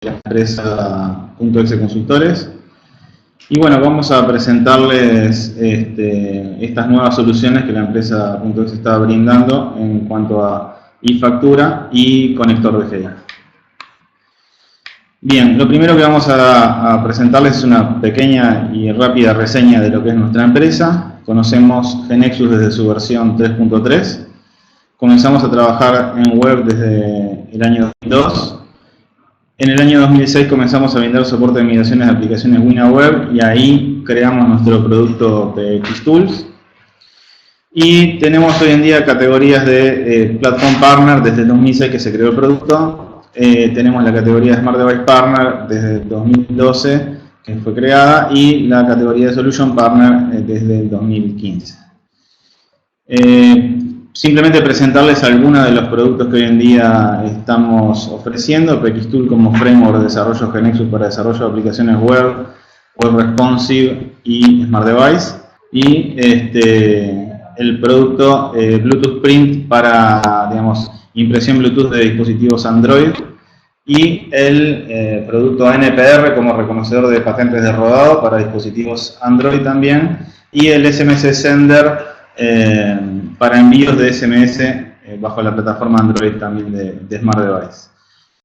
la empresa .exe Consultores. Y bueno, vamos a presentarles estas nuevas soluciones que la empresa .exe está brindando en cuanto a e-factura y conector de GI. Bien, lo primero que vamos a presentarles es una pequeña y rápida reseña de lo que es nuestra empresa. Conocemos GeneXus desde su versión 3.3. Comenzamos a trabajar en web desde el año 2002. En el año 2006 comenzamos a brindar soporte de migraciones de aplicaciones WinaWeb y ahí creamos nuestro producto PX Tools. Y tenemos hoy en día categorías de Platform Partner desde el 2006 que se creó el producto. Tenemos la categoría de Smart Device Partner desde el 2012 que fue creada y la categoría de Solution Partner desde el 2015. Simplemente presentarles algunos de los productos que hoy en día estamos ofreciendo. PXTool como framework de desarrollo GeneXus para desarrollo de aplicaciones web, web responsive y smart device. Y el producto Bluetooth Print para, digamos, impresión Bluetooth de dispositivos Android. Y el producto NPR como reconocedor de patentes de rodado para dispositivos Android también. Y el SMS Sender para envíos de SMS bajo la plataforma Android también de Smart Device.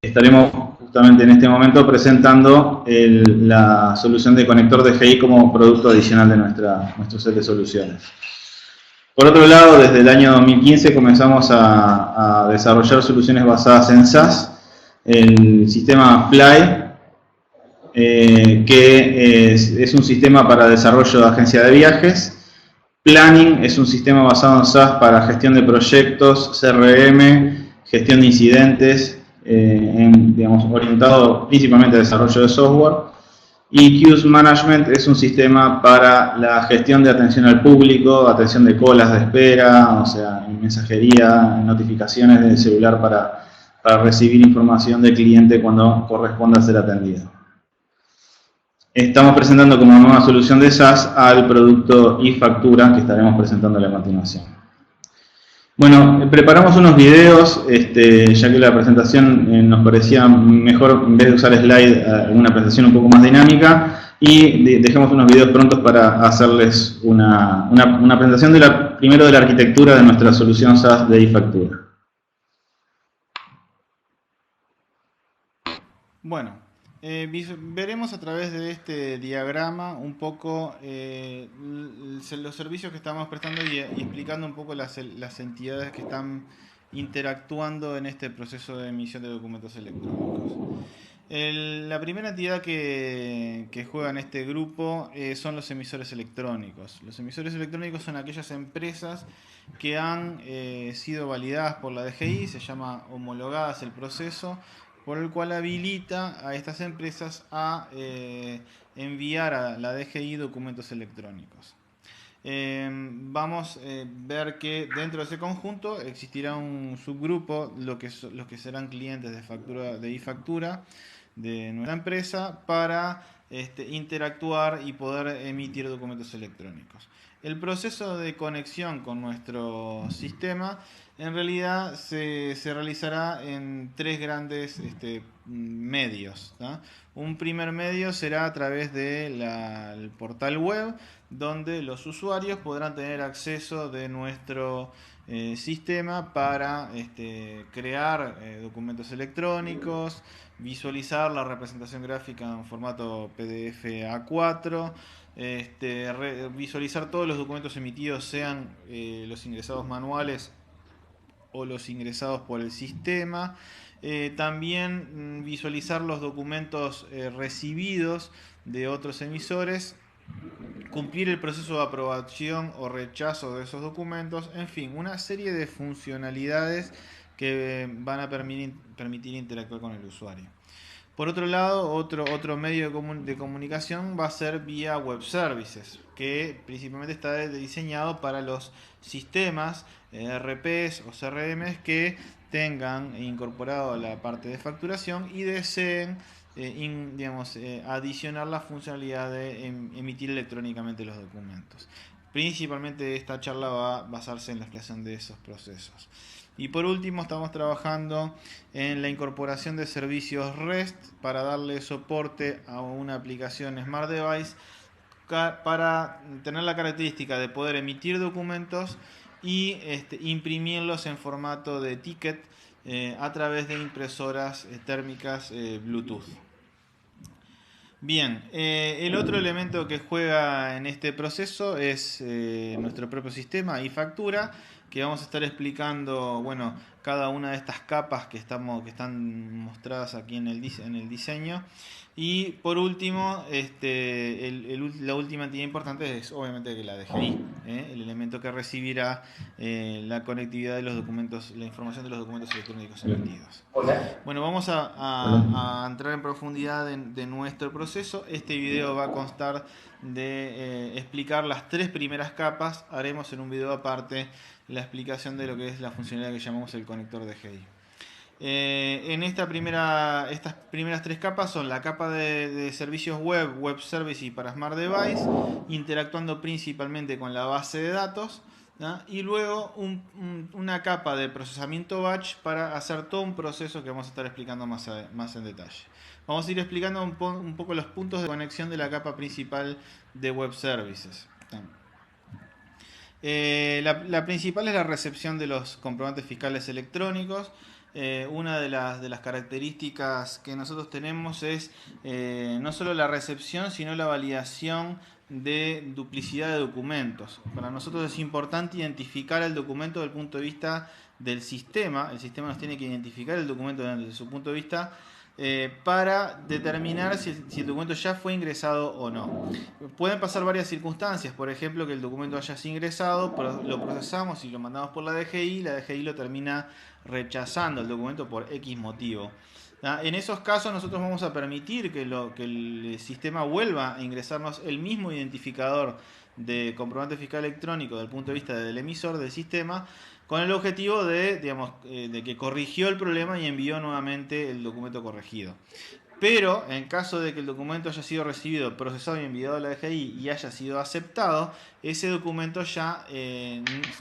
Estaremos justamente en este momento presentando la solución de conector de GI como producto adicional de nuestro set de soluciones. Por otro lado, desde el año 2015 comenzamos a desarrollar soluciones basadas en SaaS. El sistema Fly, que es un sistema para desarrollo de agencia de viajes. Planning es un sistema basado en SaaS para gestión de proyectos, CRM, gestión de incidentes, digamos, orientado principalmente al desarrollo de software. Y Queues Management es un sistema para la gestión de atención al público, atención de colas de espera, o sea, en mensajería, en notificaciones del celular para recibir información del cliente cuando corresponda ser atendido. Estamos presentando como nueva solución de SaaS al producto e-factura que estaremos presentando a continuación. Bueno, preparamos unos videos, ya que la presentación nos parecía mejor, en vez de usar slide, una presentación un poco más dinámica, y dejamos unos videos prontos para hacerles una presentación primero de la arquitectura de nuestra solución SaaS de e-factura. Bueno, veremos a través de este diagrama un poco los servicios que estamos prestando y explicando un poco las entidades que están interactuando en este proceso de emisión de documentos electrónicos. La primera entidad que juega en este grupo son los emisores electrónicos. Los emisores electrónicos son aquellas empresas que han sido validadas por la DGI, se llama homologadas el proceso, por el cual habilita a estas empresas a enviar a la DGI documentos electrónicos. Vamos a ver que dentro de ese conjunto existirá un subgrupo, los que serán clientes de e-factura de nuestra empresa para interactuar y poder emitir documentos electrónicos. El proceso de conexión con nuestro sistema en realidad se realizará en tres grandes medios, ¿no? Un primer medio será a través del portal web, donde los usuarios podrán tener acceso de nuestro sistema para crear documentos electrónicos, visualizar la representación gráfica en formato PDF A4, visualizar todos los documentos emitidos, sean los ingresados manuales o los ingresados por el sistema. También visualizar los documentos recibidos de otros emisores, cumplir el proceso de aprobación o rechazo de esos documentos, en fin, una serie de funcionalidades que van a permitir interactuar con el usuario. Por otro lado, otro medio de comunicación va a ser vía web services, que principalmente está diseñado para los sistemas ERPs o CRMs que tengan incorporado la parte de facturación y deseen adicionar la funcionalidad de emitir electrónicamente los documentos. Principalmente esta charla va a basarse en la explicación de esos procesos. Y por último estamos trabajando en la incorporación de servicios REST para darle soporte a una aplicación Smart Device para tener la característica de poder emitir documentos y imprimirlos en formato de ticket a través de impresoras térmicas Bluetooth. Bien, el otro elemento que juega en este proceso es nuestro propio sistema y factura, que vamos a estar explicando, bueno, cada una de estas capas que están mostradas aquí en el diseño. Y por último, la última entidad importante es obviamente la DGI, el elemento que recibirá la conectividad de los documentos, la información de los documentos electrónicos emitidos. Bueno, vamos a entrar en profundidad de nuestro proceso. Este video va a constar de explicar las tres primeras capas. Haremos en un video aparte la explicación de lo que es la funcionalidad que llamamos el conector DGI. Estas primeras tres capas son la capa de servicios web service y para Smart Device, interactuando principalmente con la base de datos, ¿no? Y luego una capa de procesamiento batch para hacer todo un proceso que vamos a estar explicando más en detalle. Vamos a ir explicando un poco los puntos de conexión de la capa principal de web services. La principal es la recepción de los comprobantes fiscales electrónicos. Una de las características que nosotros tenemos es no solo la recepción, sino la validación de duplicidad de documentos. Para nosotros es importante identificar el documento desde el punto de vista del sistema. El sistema nos tiene que identificar el documento desde su punto de vista para determinar si el documento ya fue ingresado o no. Pueden pasar varias circunstancias, por ejemplo que el documento haya sido ingresado, lo procesamos y lo mandamos por la DGI lo termina rechazando el documento por X motivo. En esos casos nosotros vamos a permitir que el sistema vuelva a ingresarnos el mismo identificador de comprobante fiscal electrónico desde el punto de vista del emisor del sistema, con el objetivo de que corrigió el problema y envió nuevamente el documento corregido. Pero en caso de que el documento haya sido recibido, procesado y enviado a la DGI y haya sido aceptado, ese documento ya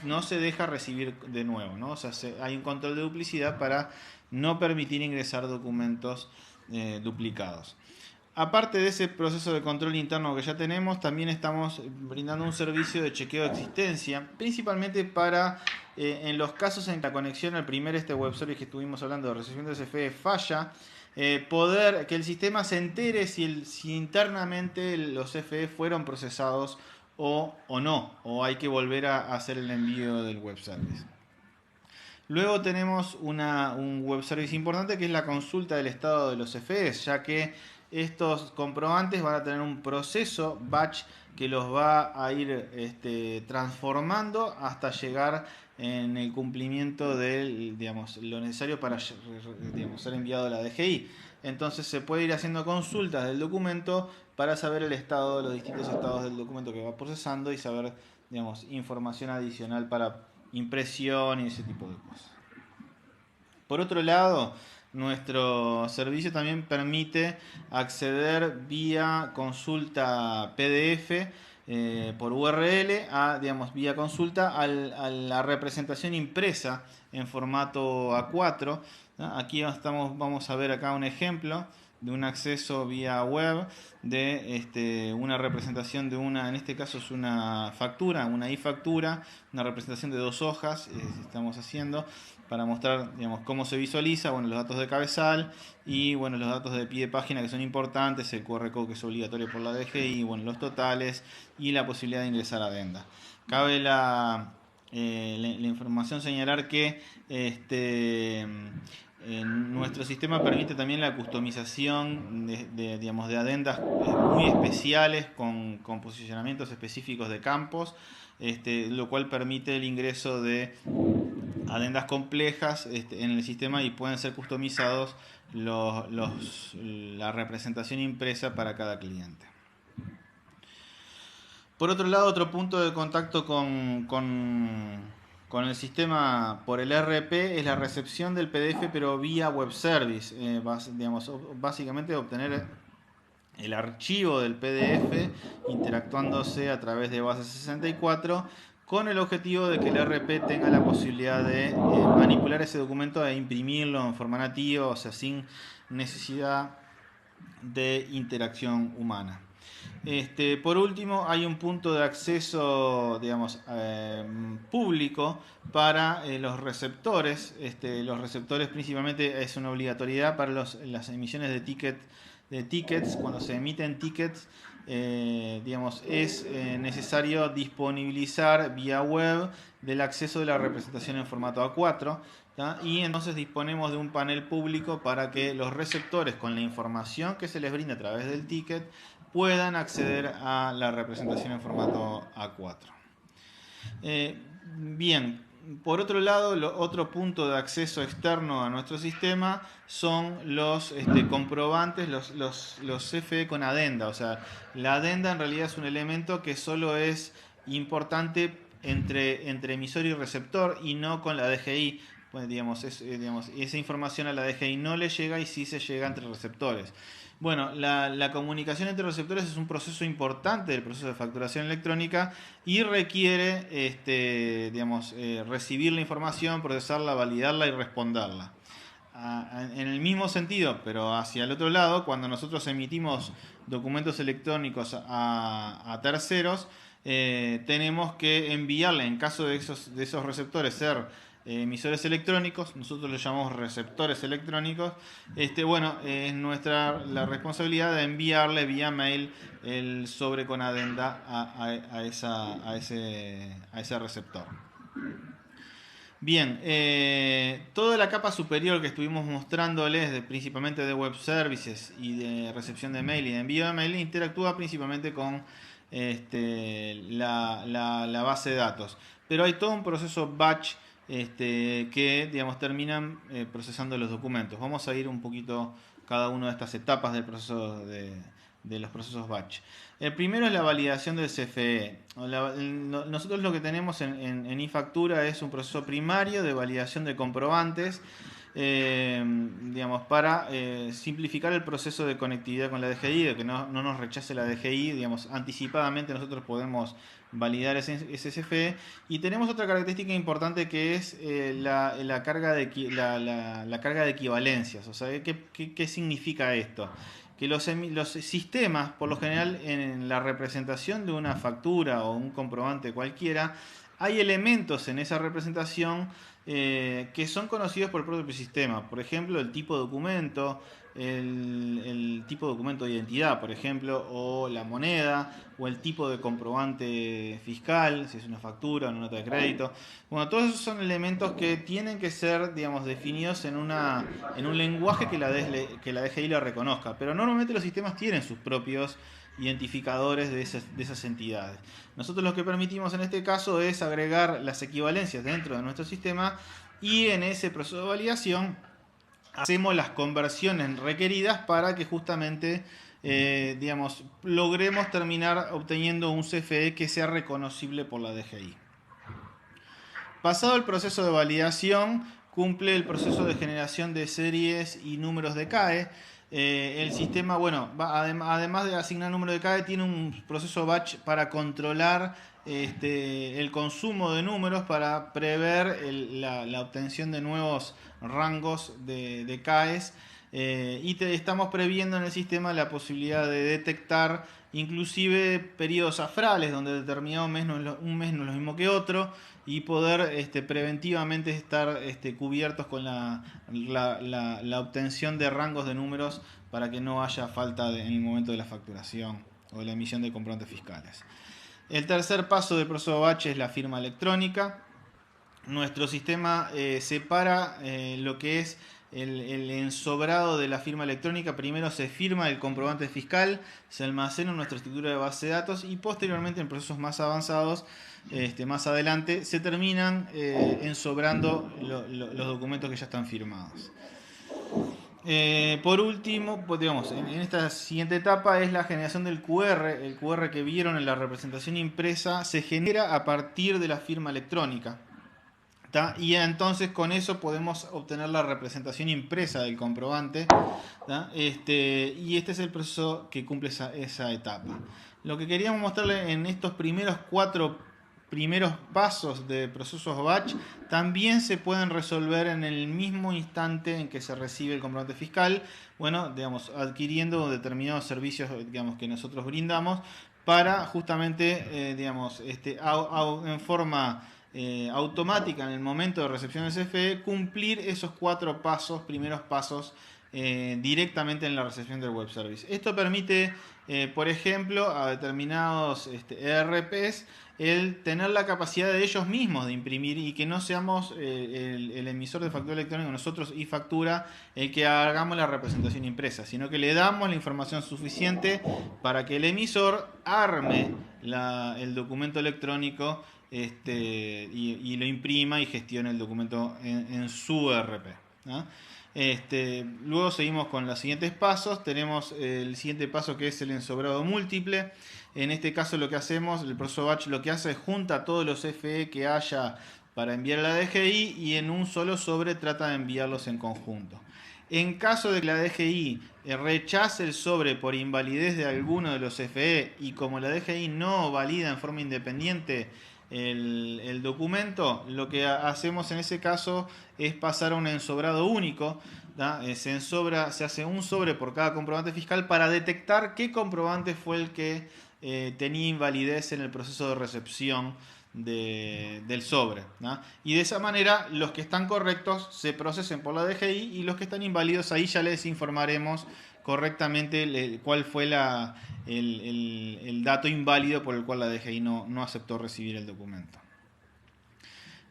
no se deja recibir de nuevo, ¿no? O sea, hay un control de duplicidad para no permitir ingresar documentos duplicados. Aparte de ese proceso de control interno que ya tenemos, también estamos brindando un servicio de chequeo de existencia, principalmente para en los casos en que la conexión al primer web service que estuvimos hablando de recepción de CFE falla, poder que el sistema se entere si internamente los CFE fueron procesados o no, o hay que volver a hacer el envío del web service. Luego tenemos un web service importante que es la consulta del estado de los CFEs, ya que estos comprobantes van a tener un proceso batch que los va a ir transformando hasta llegar en el cumplimiento de lo necesario para ser enviado a la DGI. Entonces se puede ir haciendo consultas del documento para saber el estado, los distintos estados del documento que va procesando y saber información adicional para impresión y ese tipo de cosas. Por otro lado, nuestro servicio también permite acceder vía consulta PDF por URL vía consulta a la representación impresa en formato A4, ¿no? Aquí vamos a ver acá un ejemplo de un acceso vía web de una representación de en este caso es una factura, una e-factura, una representación de 2 hojas, estamos haciendo para mostrar cómo se visualiza, los datos de cabezal y los datos de pie de página que son importantes, el QR code que es obligatorio por la DGI, los totales y la posibilidad de ingresar a adenda. Cabe la información señalar que nuestro sistema permite también la customización de adendas muy especiales con posicionamientos específicos de campos, lo cual permite el ingreso de adendas complejas en el sistema y pueden ser customizados la representación impresa para cada cliente. Por otro lado, otro punto de contacto con el sistema por el ERP es la recepción del PDF pero vía web service. Básicamente obtener el archivo del PDF interactuándose a través de base 64 con el objetivo de que el RP tenga la posibilidad de manipular ese documento e imprimirlo en forma nativa, o sea, sin necesidad de interacción humana. Por último, hay un punto de acceso, digamos, público para los receptores. Los receptores principalmente es una obligatoriedad para las emisiones de tickets. Cuando se emiten tickets, digamos, es necesario disponibilizar vía web del acceso de la representación en formato A4. ¿tá? Y entonces disponemos de un panel público para que los receptores, con la información que se les brinda a través del ticket, puedan acceder a la representación en formato A4. Bien, por otro lado, otro punto de acceso externo a nuestro sistema son los comprobantes, los CFE con adenda. O sea, la adenda en realidad es un elemento que solo es importante entre emisor y receptor y no con la DGI. Pues, digamos, esa información a la DGI no le llega y sí se llega entre receptores. Bueno, la comunicación entre receptores es un proceso importante del proceso de facturación electrónica y requiere recibir la información, procesarla, validarla y responderla. En el mismo sentido, pero hacia el otro lado, cuando nosotros emitimos documentos electrónicos a terceros, tenemos que enviarle, en caso de esos receptores ser emisores electrónicos, nosotros los llamamos receptores electrónicos, es la responsabilidad de enviarle vía mail el sobre con adenda a ese receptor. Bien, toda la capa superior que estuvimos mostrándoles, principalmente de web services y de recepción de mail y de envío de mail, interactúa principalmente con la base de datos. Pero hay todo un proceso batch que terminan procesando los documentos. Vamos a ir un poquito cada una de estas etapas del proceso de los procesos batch. El primero es la validación del CFE. Nosotros lo que tenemos en iFactura es un proceso primario de validación de comprobantes, para simplificar el proceso de conectividad con la DGI, de que no nos rechace la DGI, anticipadamente nosotros podemos validar ese CFE. Y tenemos otra característica importante que es la carga de equivalencias. O sea, ¿qué significa esto? Que los sistemas, por lo general, en la representación de una factura o un comprobante cualquiera, hay elementos en esa representación que son conocidos por el propio sistema. Por ejemplo, el tipo de documento, el tipo de documento de identidad, por ejemplo, o la moneda, o el tipo de comprobante fiscal, si es una factura o una nota de crédito. Bueno, todos esos son elementos que tienen que ser, definidos en un lenguaje que la DGI lo reconozca. Pero normalmente los sistemas tienen sus propios identificadores de esas entidades. Nosotros lo que permitimos en este caso es agregar las equivalencias dentro de nuestro sistema y en ese proceso de validación hacemos las conversiones requeridas para que justamente logremos terminar obteniendo un CFE que sea reconocible por la DGI. Pasado el proceso de validación, cumple el proceso de generación de series y números de CAE. El sistema, además de asignar número de CAE, tiene un proceso batch para controlar el consumo de números, para prever la obtención de nuevos rangos de CAEs. Estamos previendo en el sistema la posibilidad de detectar inclusive periodos afrales, donde determinado un mes no es lo mismo que otro, y poder preventivamente estar cubiertos con la obtención de rangos de números para que no haya falta en el momento de la facturación o de la emisión de comprobantes fiscales. El tercer paso del proceso batch es la firma electrónica. Nuestro sistema separa lo que es el ensobrado de la firma electrónica. Primero se firma el comprobante fiscal, se almacena en nuestra estructura de base de datos y posteriormente en procesos más avanzados, más adelante, se terminan ensobrando los documentos que ya están firmados. Por último, en esta siguiente etapa es la generación del QR. El QR que vieron en la representación impresa se genera a partir de la firma electrónica. Y entonces con eso podemos obtener la representación impresa del comprobante. Y este es el proceso que cumple esa etapa. Lo que queríamos mostrarle en estos primeros 4 primeros pasos de procesos batch también se pueden resolver en el mismo instante en que se recibe el comprobante fiscal, bueno, digamos, adquiriendo determinados servicios, digamos, que nosotros brindamos para justamente, digamos, en forma automática en el momento de recepción del CFE cumplir esos 4 primeros pasos directamente en la recepción del web service. Esto permite, por ejemplo, a determinados ERPs el tener la capacidad de ellos mismos de imprimir y que no seamos el emisor de factura electrónica, nosotros y factura, el que hagamos la representación impresa, sino que le damos la información suficiente para que el emisor arme el documento electrónico y lo imprima y gestione el documento en su ERP, ¿no? Luego seguimos con los siguientes pasos. Tenemos el siguiente paso, que es el ensobrado múltiple. En este caso lo que hacemos, el proceso batch lo que hace es junta todos los FE que haya para enviar a la DGI y en un solo sobre trata de enviarlos en conjunto. En caso de que la DGI rechace el sobre por invalidez de alguno de los FE y como la DGI no valida en forma independiente el documento, lo que hacemos en ese caso es pasar a un ensobrado único, ¿da? Se hace un sobre por cada comprobante fiscal para detectar qué comprobante fue el que tenía invalidez en el proceso de recepción del sobre, ¿da? Y de esa manera los que están correctos se procesen por la DGI y los que están inválidos ahí ya les informaremos correctamente cuál fue el dato inválido por el cual la DGI no aceptó recibir el documento.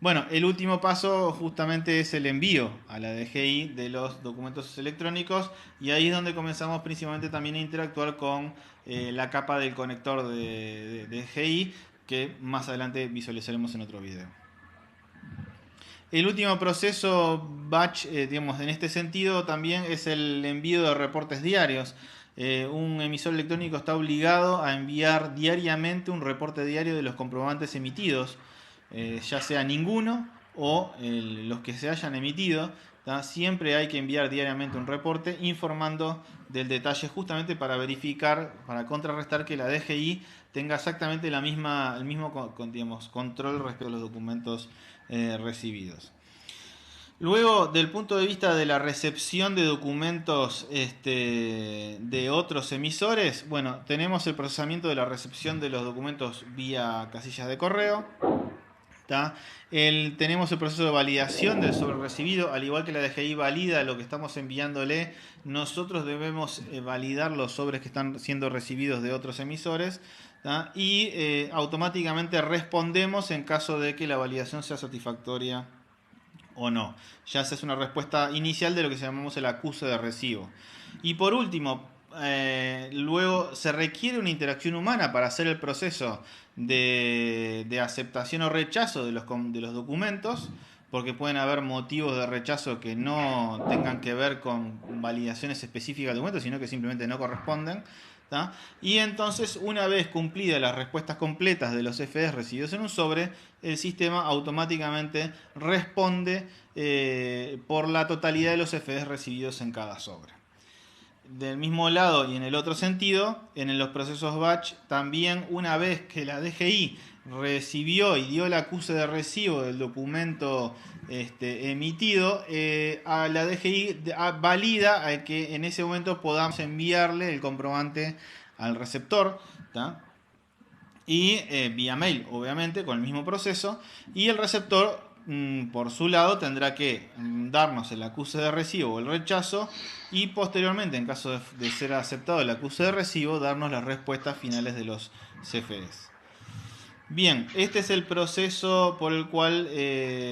Bueno, el último paso justamente es el envío a la DGI de los documentos electrónicos y ahí es donde comenzamos principalmente también a interactuar con la capa del conector de DGI, que más adelante visualizaremos en otro video. El último proceso batch, digamos, en este sentido también es el envío de reportes diarios. Un emisor electrónico está obligado a enviar diariamente un reporte diario de los comprobantes emitidos, ya sea ninguno o los que se hayan emitido, ¿tá? Siempre hay que enviar diariamente un reporte informando del detalle justamente para verificar, para contrarrestar que la DGI tenga exactamente el mismo digamos, control respecto a los documentos recibidos. Luego, del punto de vista de la recepción de documentos de otros emisores, bueno, tenemos el procesamiento de la recepción de los documentos vía casillas de correo. Tenemos el proceso de validación del sobre recibido, al igual que la DGI valida lo que estamos enviándole, nosotros debemos validar los sobres que están siendo recibidos de otros emisores, y automáticamente respondemos en caso de que la validación sea satisfactoria o no. Ya se hace una respuesta inicial de lo que llamamos el acuse de recibo. Y por último, luego se requiere una interacción humana para hacer el proceso de aceptación o rechazo de los documentos, porque pueden haber motivos de rechazo que no tengan que ver con validaciones específicas del documento, sino que simplemente no corresponden, ¿tá? Y entonces, una vez cumplidas las respuestas completas de los FEs recibidos en un sobre, el sistema automáticamente responde por la totalidad de los FEs recibidos en cada sobre. Del mismo lado y en el otro sentido, en los procesos batch, también una vez que la DGI recibió y dio el acuse de recibo del documento emitido, a la DGI valida a que en ese momento podamos enviarle el comprobante al receptor, ¿tá? Y vía mail, obviamente, con el mismo proceso, y el receptor por su lado tendrá que darnos el acuse de recibo o el rechazo y posteriormente, en caso de ser aceptado el acuse de recibo, darnos las respuestas finales de los CFEs. Bien, este es el proceso por el cual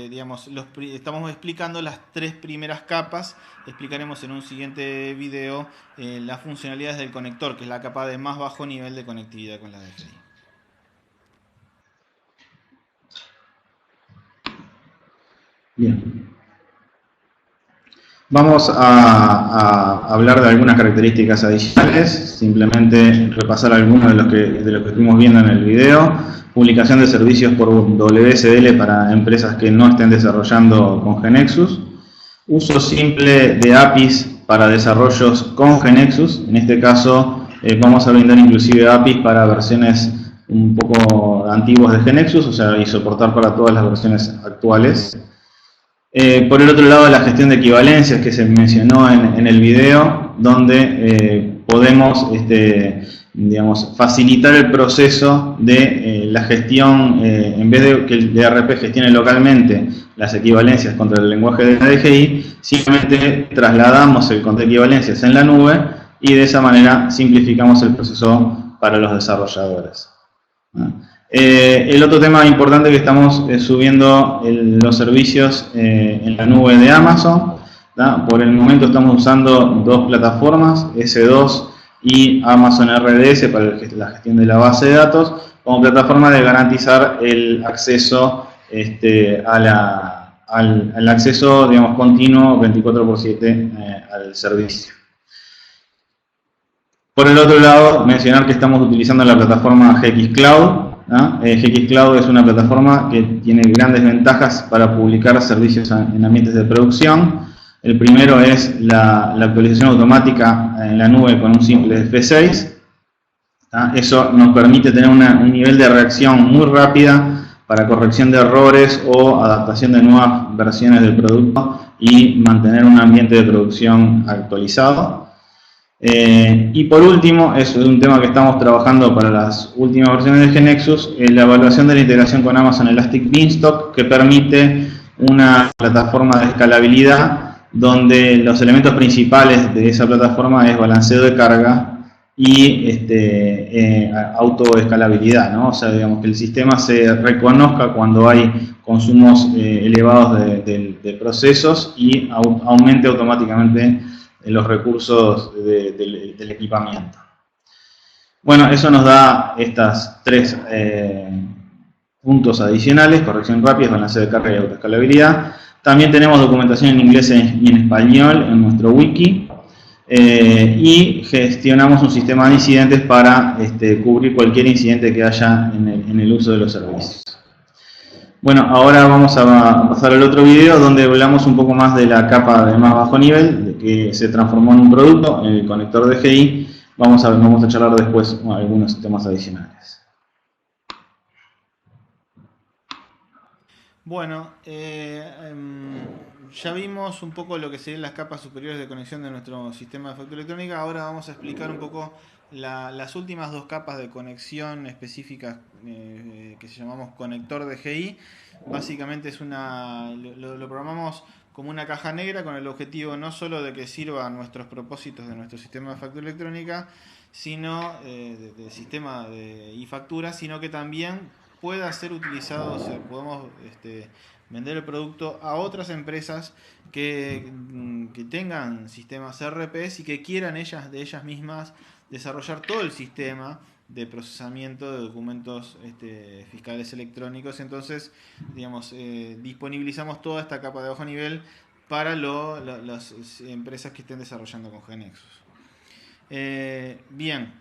digamos, estamos explicando las 3 primeras capas. Explicaremos en un siguiente video las funcionalidades del conector, que es la capa de más bajo nivel de conectividad con la DGI. Bien. Vamos a hablar de algunas características adicionales, simplemente repasar algunos de los que estuvimos viendo en el video. Publicación de servicios por WSDL para empresas que no estén desarrollando con GeneXus. Uso simple de APIs para desarrollos con GeneXus. En este caso vamos a brindar inclusive APIs para versiones un poco antiguos de GNexus, o sea, y soportar para todas las versiones actuales. Por el otro lado, la gestión de equivalencias que se mencionó en el video, donde podemos digamos, facilitar el proceso de la gestión, en vez de que el DRP gestione localmente las equivalencias contra el lenguaje de la DGI, simplemente trasladamos el conteo de equivalencias en la nube y de esa manera simplificamos el proceso para los desarrolladores. El otro tema importante que estamos subiendo los servicios en la nube de Amazon. Por el momento estamos usando dos plataformas, S2 y Amazon RDS para la gestión de la base de datos, como plataforma de garantizar el acceso al acceso, digamos, continuo 24/7 al servicio. Por el otro lado, mencionar que estamos utilizando la plataforma GX Cloud. GX Cloud es una plataforma que tiene grandes ventajas para publicar servicios en ambientes de producción. El primero es la actualización automática en la nube con un simple F6. Eso nos permite tener un nivel de reacción muy rápida para corrección de errores o adaptación de nuevas versiones del producto y mantener un ambiente de producción actualizado. Y por último, es un tema que estamos trabajando para las últimas versiones de GNexus, la evaluación de la integración con Amazon Elastic Beanstalk, que permite una plataforma de escalabilidad donde los elementos principales de esa plataforma es balanceo de carga y autoescalabilidad, ¿no? O sea, digamos que el sistema se reconozca cuando hay consumos elevados de procesos y aumente automáticamente los recursos del equipamiento. Bueno, eso nos da estas tres puntos adicionales: corrección rápida, balanceo de carga y autoescalabilidad. También tenemos documentación en inglés y en español en nuestro wiki. Y gestionamos un sistema de incidentes para cubrir cualquier incidente que haya en el uso de los servicios. Bueno, ahora vamos a pasar al otro video donde hablamos un poco más de la capa de más bajo nivel, de que se transformó en un producto, en el conector DGI. Vamos a charlar después algunos temas adicionales. Bueno, ya vimos un poco lo que serían las capas superiores de conexión de nuestro sistema de factura electrónica. Ahora vamos a explicar un poco las últimas dos capas de conexión específicas que se llamamos conector DGI. Básicamente es lo programamos como una caja negra con el objetivo no solo de que sirva a nuestros propósitos de nuestro sistema de factura electrónica, sino de sistema y factura, sino que también pueda ser utilizado, o sea, podemos vender el producto a otras empresas que tengan sistemas RPs y que quieran de ellas mismas desarrollar todo el sistema de procesamiento de documentos fiscales electrónicos. Entonces, digamos, disponibilizamos toda esta capa de bajo nivel para las empresas que estén desarrollando con GNexus. Bien,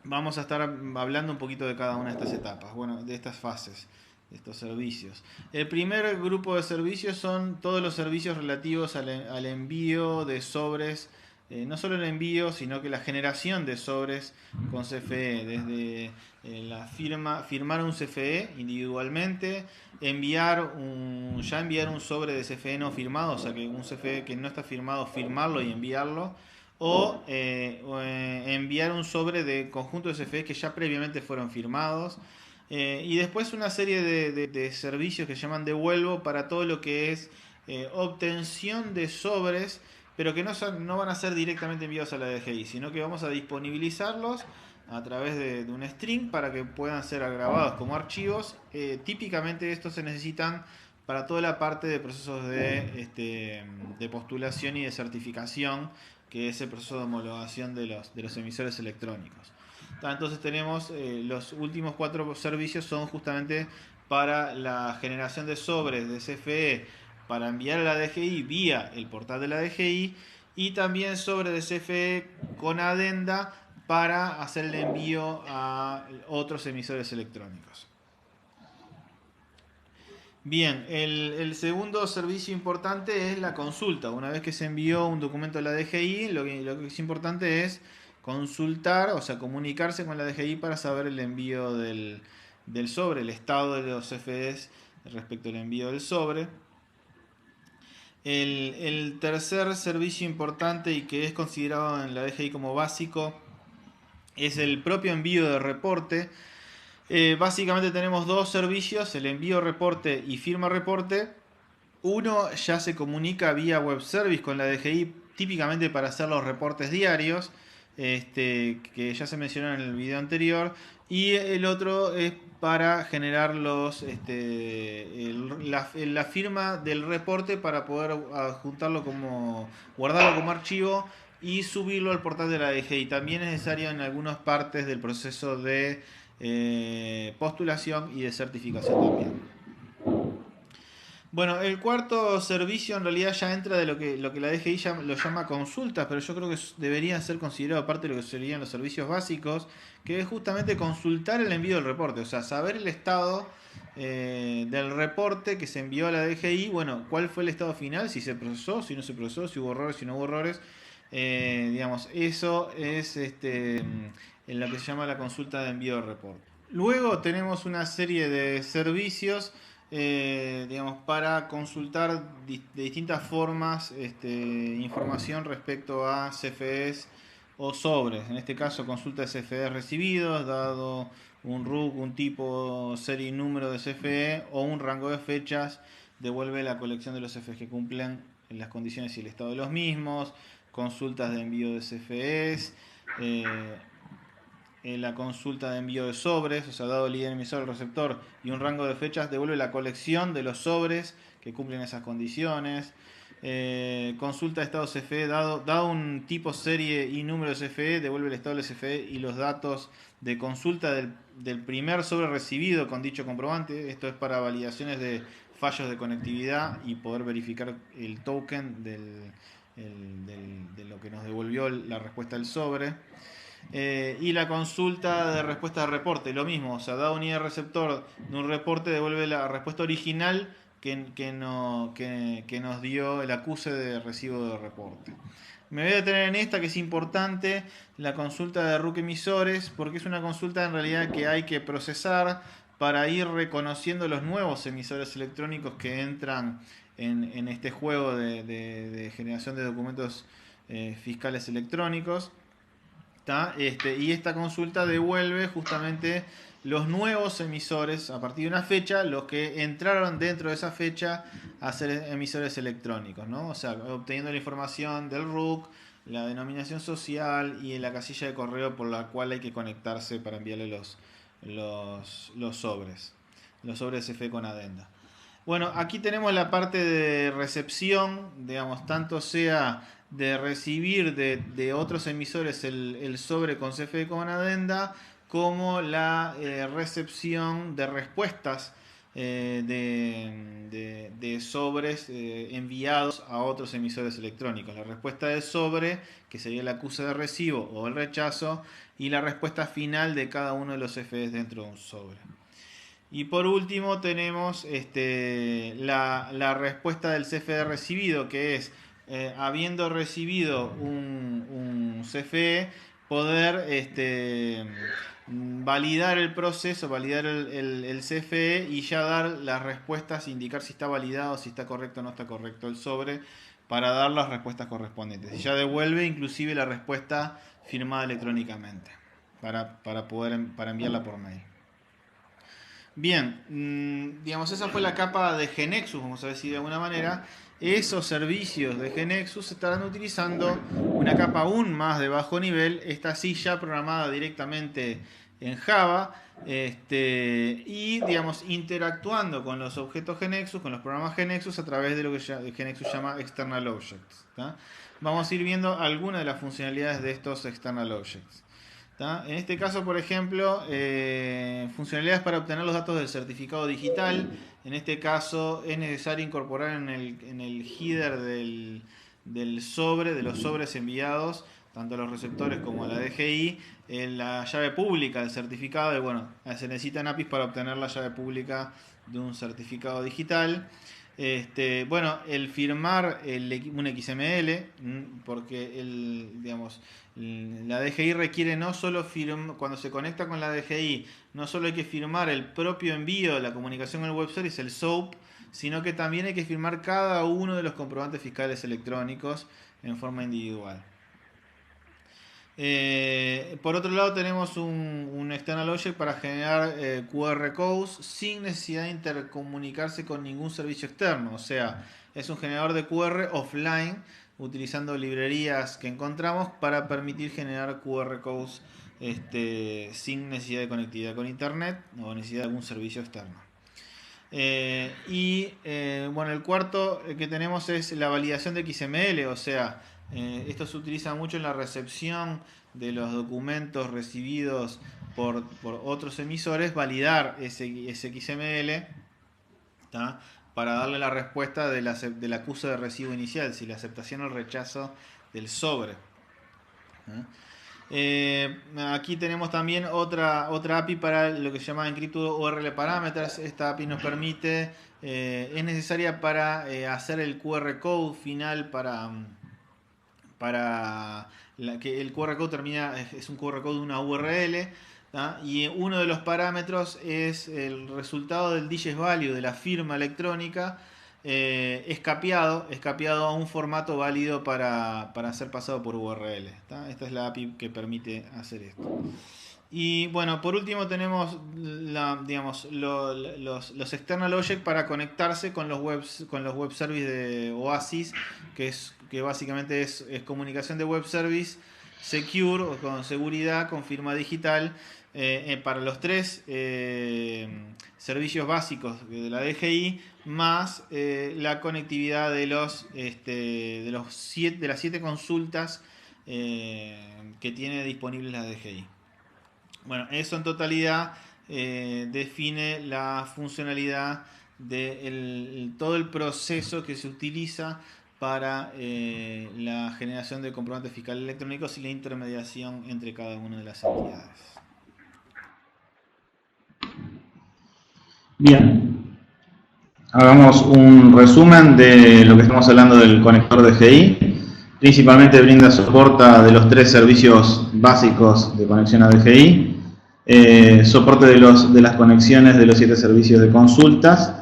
vamos a estar hablando un poquito de cada una de estas etapas, bueno, de estas fases, de estos servicios. El primer grupo de servicios son todos los servicios relativos al envío de sobres, no solo el envío, sino que la generación de sobres con CFE, desde firmar un CFE individualmente, enviar un sobre de CFE no firmado, o sea que un CFE que no está firmado, firmarlo y enviarlo, o enviar un sobre de conjunto de CFE que ya previamente fueron firmados. Y después una serie de servicios que se llaman devuelvo para todo lo que es obtención de sobres, pero que no van a ser directamente enviados a la DGI, sino que vamos a disponibilizarlos a través de un string para que puedan ser grabados como archivos. Típicamente estos se necesitan para toda la parte de procesos de postulación y de certificación, que es el proceso de homologación de los emisores electrónicos. Entonces tenemos los últimos 4 servicios son justamente para la generación de sobres de CFE para enviar a la DGI vía el portal de la DGI, y también sobre de CFE con adenda para hacer el envío a otros emisores electrónicos. Bien, el segundo servicio importante es la consulta. Una vez que se envió un documento a la DGI, lo que es importante es consultar, o sea, comunicarse con la DGI para saber el envío del sobre, el estado de los CFDs respecto al envío del sobre. El tercer servicio importante y que es considerado en la DGI como básico es el propio envío de reporte. Básicamente tenemos dos servicios, el envío reporte y firma reporte. Uno ya se comunica vía web service con la DGI, típicamente para hacer los reportes diarios, que ya se mencionó en el video anterior, y el otro es para generar la firma del reporte para poder adjuntarlo guardarlo como archivo y subirlo al portal de la DGI. También es necesario en algunas partes del proceso de postulación y de certificación también. Bueno, el cuarto servicio en realidad ya entra de lo que la DGI lo llama consultas, pero yo creo que debería ser considerado parte de lo que serían los servicios básicos, que es justamente consultar el envío del reporte, o sea, saber el estado del reporte que se envió a la DGI, bueno, cuál fue el estado final, si se procesó, si no se procesó, si hubo errores, si no hubo errores, digamos, eso es en lo que se llama la consulta de envío de reporte. Luego tenemos una serie de servicios digamos, para consultar de distintas formas información respecto a CFDs o sobres. En este caso, consulta de CFDs recibidos, dado un RUC, un tipo, serie y número de CFE o un rango de fechas, devuelve la colección de los CFDs que cumplen en las condiciones y el estado de los mismos, consultas de envío de CFDs, la consulta de envío de sobres, o sea, dado el líder emisor, el receptor y un rango de fechas, devuelve la colección de los sobres que cumplen esas condiciones. Consulta de estado CFE, dado un tipo, serie y número de CFE, devuelve el estado del CFE y los datos de consulta del primer sobre recibido con dicho comprobante. Esto es para validaciones de fallos de conectividad y poder verificar el token de lo que nos devolvió la respuesta del sobre. Y la consulta de respuesta de reporte, lo mismo, o sea, dado un ID receptor de un reporte, devuelve la respuesta original que nos dio el acuse de recibo de reporte. Me voy a detener en esta que es importante, la consulta de RUC emisores, porque es una consulta en realidad que hay que procesar para ir reconociendo los nuevos emisores electrónicos que entran en este juego de generación de documentos fiscales electrónicos. Y esta consulta devuelve justamente los nuevos emisores a partir de una fecha, los que entraron dentro de esa fecha a ser emisores electrónicos, ¿no? O sea, obteniendo la información del RUC, la denominación social y en la casilla de correo por la cual hay que conectarse para enviarle los sobres CFE con adenda. Bueno, aquí tenemos la parte de recepción, digamos, tanto sea de recibir de otros emisores el sobre con CFE con adenda, como la recepción de respuestas de sobres enviados a otros emisores electrónicos. La respuesta del sobre, que sería el acuse de recibo o el rechazo, y la respuesta final de cada uno de los CFEs dentro de un sobre. Y por último tenemos la respuesta del CFE recibido, que es, habiendo recibido un CFE, poder validar el proceso, validar el CFE y ya dar las respuestas, indicar si está validado, si está correcto o no está correcto el sobre, para dar las respuestas correspondientes. Y ya devuelve inclusive la respuesta firmada electrónicamente, para enviarla por mail. Bien, digamos, esa fue la capa de GeneXus, vamos a decir de alguna manera. Esos servicios de GeneXus estarán utilizando una capa aún más de bajo nivel, esta sí ya programada directamente en Java, y digamos, interactuando con los objetos GeneXus, con los programas GeneXus a través de lo que GeneXus llama External Objects. Vamos a ir viendo algunas de las funcionalidades de estos External Objects. En este caso, por ejemplo, funcionalidades para obtener los datos del certificado digital. En este caso es necesario incorporar en el header del sobre, de los sobres enviados, tanto a los receptores como a la DGI, la llave pública del certificado. Y bueno, se necesitan APIs para obtener la llave pública de un certificado digital. Bueno, el firmar un XML, porque digamos, la DGI requiere no solo cuando se conecta con la DGI, no solo hay que firmar el propio envío de la comunicación con el web service, el SOAP, sino que también hay que firmar cada uno de los comprobantes fiscales electrónicos en forma individual. Por otro lado tenemos un external object para generar QR codes sin necesidad de intercomunicarse con ningún servicio externo. O sea, es un generador de QR offline utilizando librerías que encontramos para permitir generar QR codes sin necesidad de conectividad con internet o necesidad de algún servicio externo. Bueno, el cuarto que tenemos es la validación de XML, o sea, esto se utiliza mucho en la recepción de los documentos recibidos por otros emisores, validar ese XML, ¿tá? Para darle la respuesta del acuse de recibo inicial, si la aceptación o el rechazo del sobre. Aquí tenemos también otra API para lo que se llama Encrypted URL Parameters. Esta API nos permite, es necesaria para hacer el QR code final para que el QR code es un QR code de una URL, ¿tá? Y uno de los parámetros es el resultado del digest value de la firma electrónica es capeado a un formato válido para ser pasado por URL, ¿tá? Esta es la API que permite hacer esto. Y bueno, por último tenemos los external objects para conectarse con los web service de Oasis, que básicamente es comunicación de web service secure o con seguridad, con firma digital, para los tres servicios básicos de la DGI, más la conectividad de las 7 consultas que tiene disponibles la DGI. Bueno, eso en totalidad define la funcionalidad de todo el proceso que se utiliza para la generación de comprobantes fiscales electrónicos y la intermediación entre cada una de las entidades. Bien, hagamos un resumen de lo que estamos hablando del conector DGI. Principalmente brinda soporte de los 3 servicios básicos de conexión a DGI, soporte de las conexiones de los 7 servicios de consultas,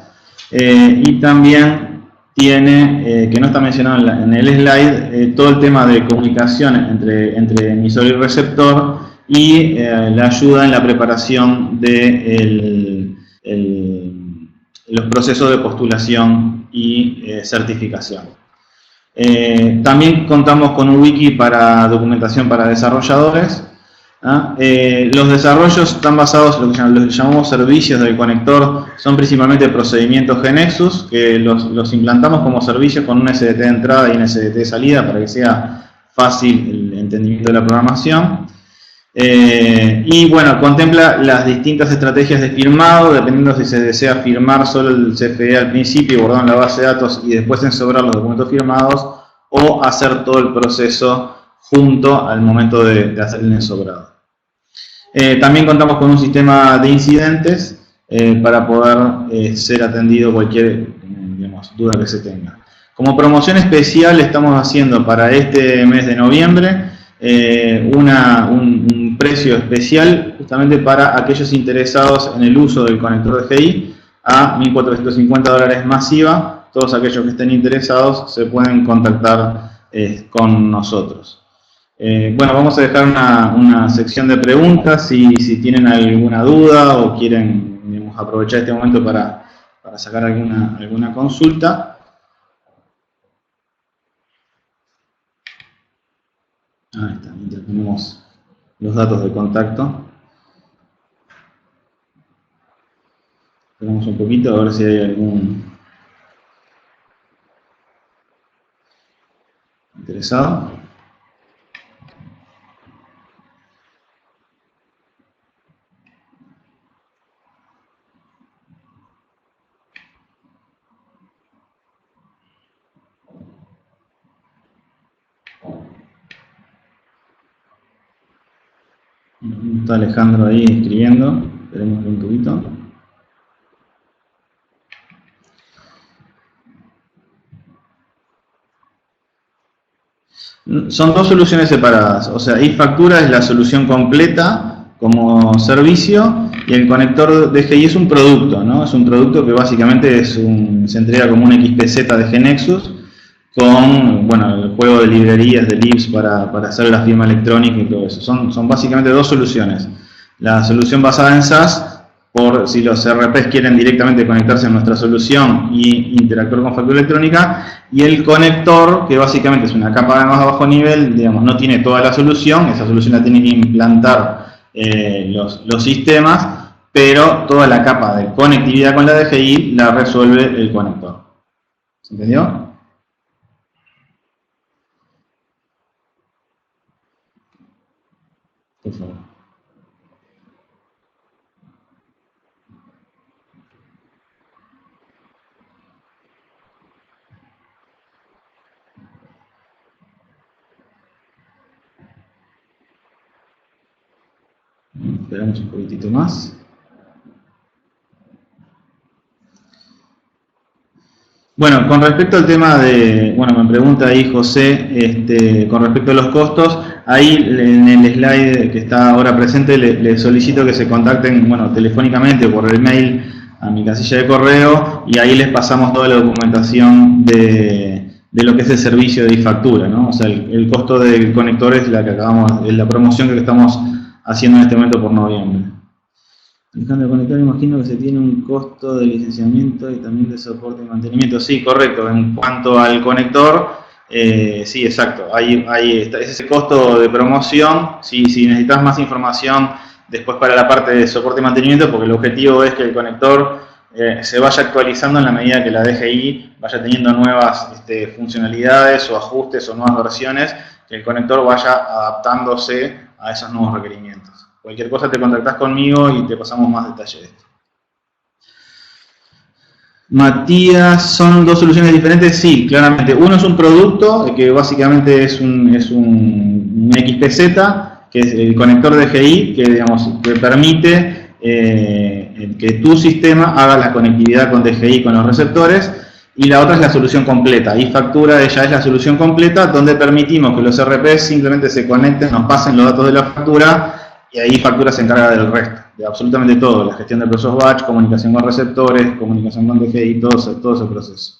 y también tiene, que no está mencionado en el slide, todo el tema de comunicación entre emisor y receptor y la ayuda en la preparación de los procesos de postulación y certificación. También contamos con un wiki para documentación para desarrolladores. Los desarrollos están basados en lo que llamamos servicios del conector, son principalmente procedimientos GNexus, que los implantamos como servicios con un SDT de entrada y un SDT de salida para que sea fácil el entendimiento de la programación. Y bueno, contempla las distintas estrategias de firmado, dependiendo si se desea firmar solo el CFE al principio, guardar en la base de datos y después ensobrar los documentos firmados, o hacer todo el proceso junto al momento de hacer el ensobrado. También contamos con un sistema de incidentes para poder ser atendido cualquier duda que se tenga. Como promoción especial estamos haciendo para este mes de noviembre un precio especial justamente para aquellos interesados en el uso del conector DGI a $1.450 masiva. Todos aquellos que estén interesados se pueden contactar con nosotros. Bueno, vamos a dejar una sección de preguntas si tienen alguna duda o quieren aprovechar este momento para sacar alguna consulta. Ahí está, mientras tenemos los datos de contacto. Esperamos un poquito a ver si hay algún interesado. Está Alejandro ahí escribiendo, esperemos un poquito. Son dos soluciones separadas. O sea, iFactura es la solución completa como servicio y el conector DGI es un producto, ¿no? Es un producto que básicamente se entrega como un XPZ de GeneXus con, bueno, el juego de librerías de libs para hacer la firma electrónica y todo eso. Son básicamente dos soluciones. La solución basada en SaaS, por si los RPs quieren directamente conectarse a nuestra solución y interactuar con factura electrónica, y el conector, que básicamente es una capa de más bajo nivel, digamos, no tiene toda la solución, esa solución la tiene que implantar los sistemas, pero toda la capa de conectividad con la DGI la resuelve el conector. ¿Se entendió? Por favor. Esperamos un poquitito más. Bueno, con respecto al tema de, bueno, me pregunta ahí José, con respecto a los costos, ahí en el slide que está ahora presente le solicito que se contacten, bueno, telefónicamente o por el mail a mi casilla de correo y ahí les pasamos toda la documentación de lo que es el servicio de iFactura, ¿no? O sea, el costo del conector es la promoción que estamos haciendo en este momento por noviembre. Alejandro, conector, imagino que se tiene un costo de licenciamiento y también de soporte y mantenimiento. Sí, correcto. En cuanto al conector, sí, exacto. Ahí está. Ese es el costo de promoción. Si necesitas más información después para la parte de soporte y mantenimiento, porque el objetivo es que el conector se vaya actualizando en la medida que la DGI vaya teniendo nuevas funcionalidades o ajustes o nuevas versiones, que el conector vaya adaptándose a esos nuevos requerimientos. Cualquier cosa te contactás conmigo y te pasamos más detalle de esto. Matías, ¿son dos soluciones diferentes? Sí, claramente. Uno es un producto que básicamente es un XPZ, que es el conector DGI, que digamos te permite que tu sistema haga la conectividad con DGI con los receptores. Y la otra es la solución completa. iFactura ella es la solución completa, donde permitimos que los RPs simplemente se conecten, nos pasen los datos de la factura, y ahí iFactura se encarga del resto, de absolutamente todo, la gestión de procesos batch, comunicación con receptores, comunicación con DGI, todo ese proceso.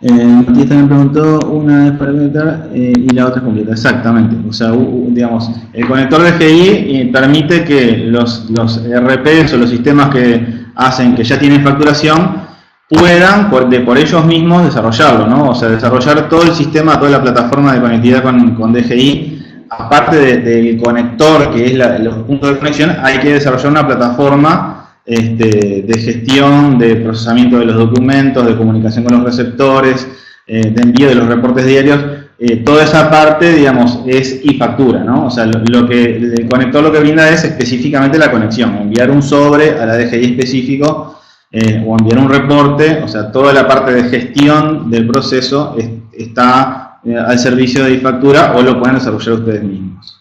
Matías también preguntó, una es para conectar y la otra es completa, exactamente. O sea, digamos, el conector DGI permite que los RPs o los sistemas que hacen, que ya tienen facturación, puedan por ellos mismos desarrollarlo, ¿no? O sea, desarrollar todo el sistema, toda la plataforma de conectividad con DGI. Aparte del conector, que es los puntos de conexión, hay que desarrollar una plataforma de gestión, de procesamiento de los documentos, de comunicación con los receptores, de envío de los reportes diarios. Toda esa parte, digamos, es iFactura, ¿no? O sea, el conector lo que brinda es específicamente la conexión, enviar un sobre a la DGI específico o enviar un reporte, o sea, toda la parte de gestión del proceso está al servicio de iFactura o lo pueden desarrollar ustedes mismos.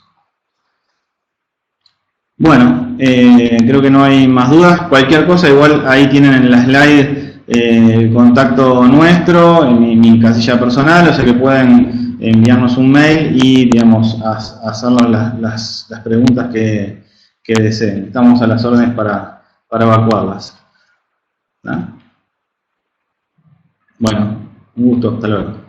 Bueno, creo que no hay más dudas. Cualquier cosa, igual ahí tienen en la slide el contacto nuestro, en mi casilla personal, o sea que pueden enviarnos un mail y, digamos, hacernos las preguntas que deseen. Estamos a las órdenes para evacuarlas. ¿Ah? Bueno, un gusto, hasta luego.